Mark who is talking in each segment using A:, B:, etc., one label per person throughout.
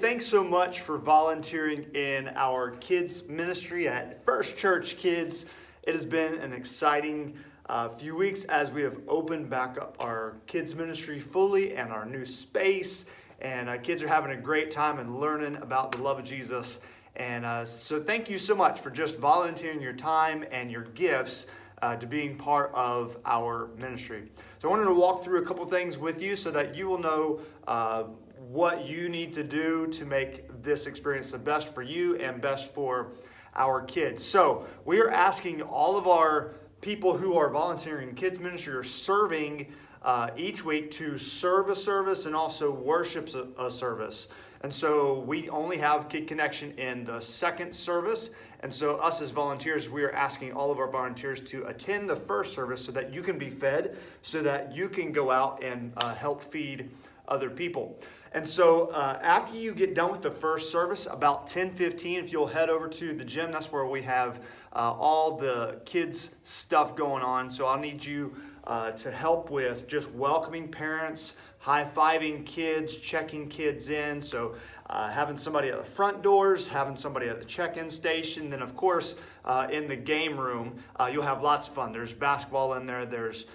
A: thanks so much for volunteering in our kids ministry at First Church Kids. It has been an exciting few weeks as we have opened back up our kids ministry fully and our new space. And kids are having a great time and learning about the love of Jesus. And so thank you so much for just volunteering your time and your gifts to being part of our ministry. So I wanted to walk through a couple things with you so that you will know what you need to do to make this experience the best for you and best for our kids. So we are asking all of our people who are volunteering in kids ministry or serving each week to serve a service and also worship a service. And so we only have Kid Connection in the second service. And so us as volunteers, we are asking all of our volunteers to attend the first service so that you can be fed, so that you can go out and help feed other people. And so after you get done with the first service, about 10:15, if you'll head over to the gym, that's where we have all the kids stuff going on. So I'll need you to help with just welcoming parents, high-fiving kids, checking kids in. So having somebody at the front doors, having somebody at the check-in station. Then, of course, in the game room, you'll have lots of fun. There's basketball in there. There's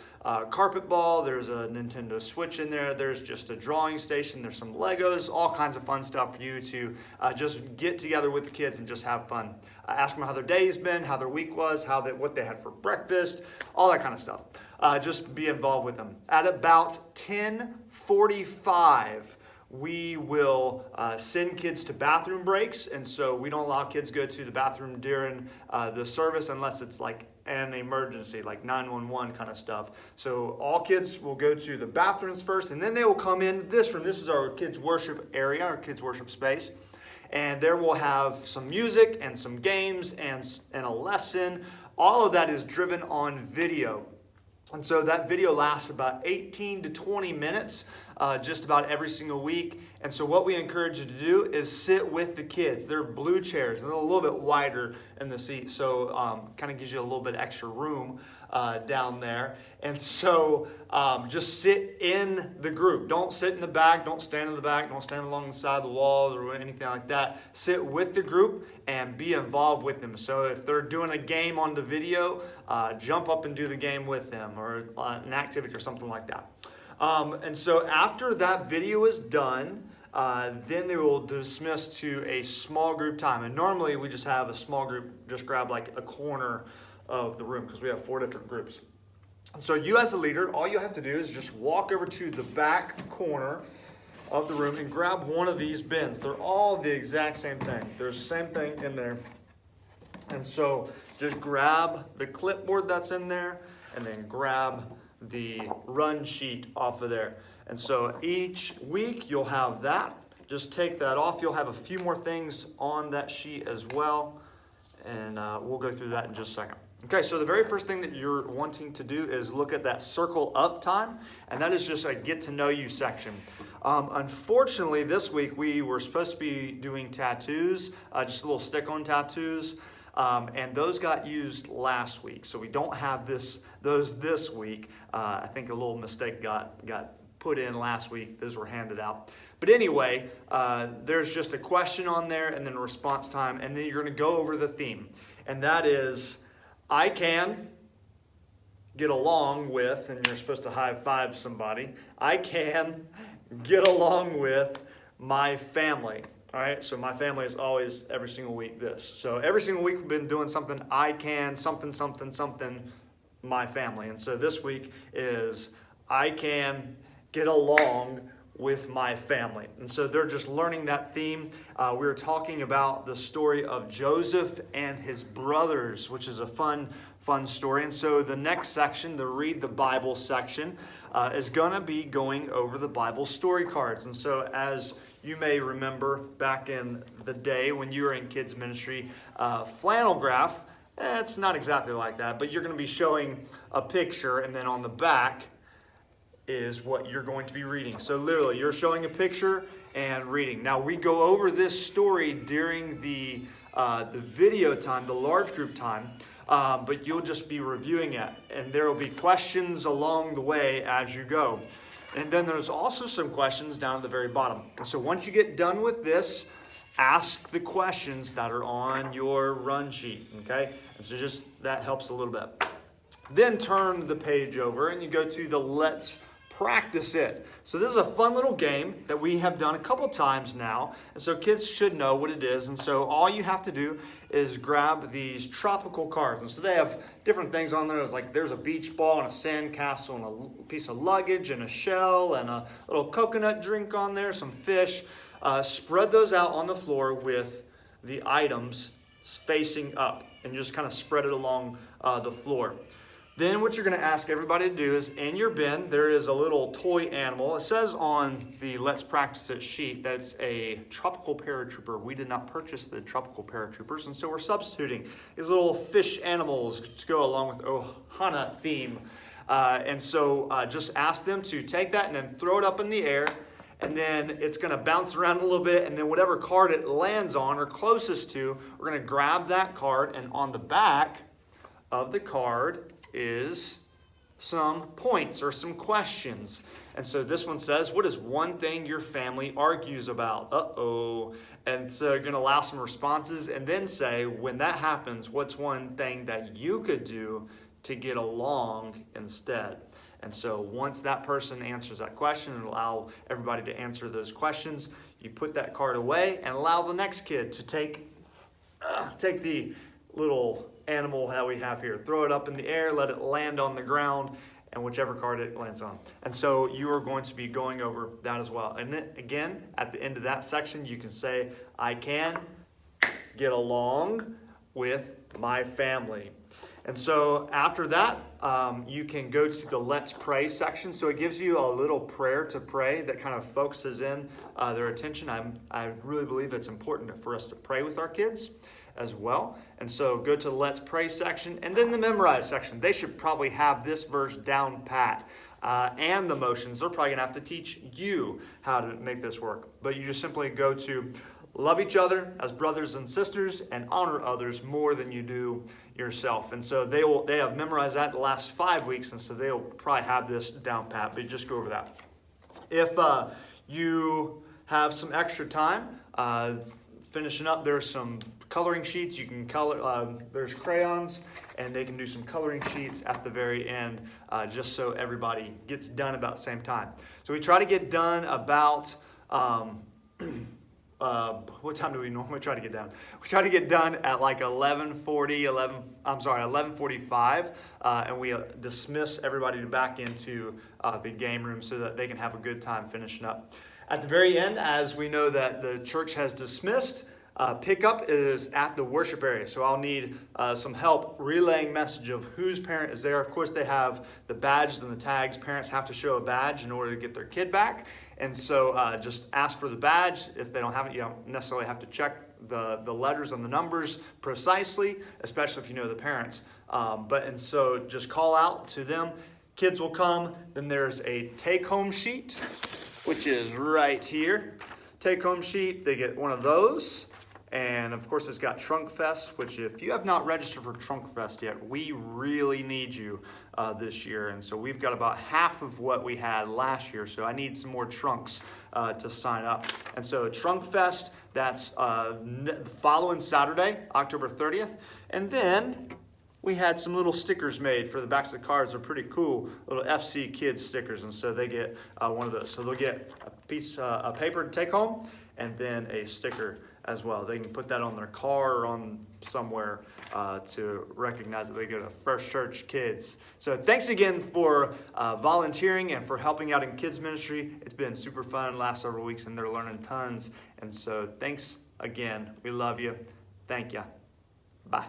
A: carpet ball. There's a Nintendo Switch in there. There's just a drawing station. There's some Legos, all kinds of fun stuff for you to just get together with the kids and just have fun. Ask them how their day's been, how their week was, what they had for breakfast, all that kind of stuff. Just be involved with them. At about 10:45, we will send kids to bathroom breaks. And so we don't allow kids to go to the bathroom during the service unless it's like an emergency, like 911 kind of stuff. So all kids will go to the bathrooms first, and then they will come in this room. This is our kids worship area, our kids worship space. And there we'll have some music and some games and a lesson. All of that is driven on video. And so that video lasts about 18 to 20 minutes, just about every single week. And so what we encourage you to do is sit with the kids. They're blue chairs, and they're a little bit wider in the seat, so kind of gives you a little bit extra room down there. And so just sit in the group. Don't sit in the back. Don't stand in the back. Don't stand along the side of the walls or anything like that. Sit with the group and be involved with them. So if they're doing a game on the video, jump up and do the game with them, or an activity or something like that. And so after that video is done, then they will dismiss to a small group time. And normally we just have a small group, just grab like a corner of the room because we have 4 different groups. And so you as a leader, all you have to do is just walk over to the back corner of the room and grab one of these bins. They're all the exact same thing. There's the same thing in there. And so just grab the clipboard that's in there and then grab the run sheet off of there. And so each week you'll have that. Just take that off. You'll have a few more things on that sheet as well. And we'll go through that in just a second. Okay, so the very first thing that you're wanting to do is look at that circle up time. And that is just a get to know you section. Unfortunately, this week we were supposed to be doing tattoos, just little stick-on tattoos. And those got used last week. So we don't have those this week. I think a little mistake got put in last week. Those were handed out. But anyway, there's just a question on there and then a response time. And then you're going to go over the theme. And that is, I can get along with, and you're supposed to high five somebody. I can get along with my family. All right, so my family is always every single week this. So every single week we've been doing something, I can, something, my family. And so this week is, I can get along with my family. And so they're just learning that theme. We were talking about the story of Joseph and his brothers, which is a fun story. And so the next section, the Read the Bible section, is going to be going over the Bible story cards. And so as you may remember back in the day when you were in kids ministry, flannel graph, it's not exactly like that, but you're going to be showing a picture, and then on the back is what you're going to be reading. So literally, you're showing a picture and reading. Now, we go over this story during the video time, the large group time, but you'll just be reviewing it, and there will be questions along the way as you go. And then there's also some questions down at the very bottom. And so once you get done with this, ask the questions that are on your run sheet, okay? And so just that helps a little bit. Then turn the page over and you go to the Let's Practice It. So this is a fun little game that we have done a couple times now. And so kids should know what it is. And so all you have to do is grab these tropical cards. And so they have different things on there. It's like there's a beach ball and a sand castle and a piece of luggage and a shell and a little coconut drink on there, some fish. Spread those out on the floor with the items facing up and just kind of spread it along the floor. Then what you're going to ask everybody to do is in your bin, there is a little toy animal. It says on the Let's Practice It sheet that it's a tropical paratrooper. We did not purchase the tropical paratroopers, and so we're substituting these little fish animals to go along with Ohana theme. And so just ask them to take that and then throw it up in the air. And then it's going to bounce around a little bit, and then whatever card it lands on or closest to, we're going to grab that card, and on the back of the card is some points or some questions. And so this one says, what is one thing your family argues about? Uh-oh. And so you're going to allow some responses and then say, when that happens, what's one thing that you could do to get along instead? And so once that person answers that question and allow everybody to answer those questions, you put that card away and allow the next kid to take the little animal that we have here, throw it up in the air, let it land on the ground, and whichever card it lands on. And so you are going to be going over that as well. And then again, at the end of that section, you can say, I can get along with my family. And so after that, you can go to the Let's Pray section. So it gives you a little prayer to pray that kind of focuses in their attention. I really believe it's important for us to pray with our kids as well. And so go to the Let's Pray section and then the Memorize section. They should probably have this verse down pat. And the motions, they're probably going to have to teach you how to make this work. But you just simply go to love each other as brothers and sisters and honor others more than you do yourself. And so they have memorized that the last 5 weeks, and so they'll probably have this down pat, but just go over that. If you have some extra time, finishing up, there's some coloring sheets. You can color, there's crayons, and they can do some coloring sheets at the very end, just so everybody gets done about the same time. So we try to get done about, what time do we normally try to get done? We try to get done at like 11:45, and we dismiss everybody back into the game room so that they can have a good time finishing up. At the very end, as we know that the church has dismissed, pickup is at the worship area. So I'll need some help relaying message of whose parent is there. Of course, they have the badges and the tags. Parents have to show a badge in order to get their kid back. And so just ask for the badge. If they don't have it, you don't necessarily have to check the letters and the numbers precisely, especially if you know the parents. And so just call out to them. Kids will come. Then there's a take-home sheet, which is right here. Take-home sheet, they get one of those. And of course, it's got Trunk Fest, which if you have not registered for Trunk Fest yet, we really need you this year. And so we've got about half of what we had last year. So I need some more trunks to sign up. And so Trunk Fest, that's the following Saturday, October 30th. And then we had some little stickers made for the backs of the cards. They're pretty cool, little FC Kids stickers. And so they get one of those. So they'll get a piece of paper to take home and then a sticker as well. They can put that on their car or on somewhere to recognize that they go to First Church Kids. So thanks again for volunteering and for helping out in kids ministry. It's been super fun the last several weeks and they're learning tons. And so thanks again. We love you. Thank you. Bye.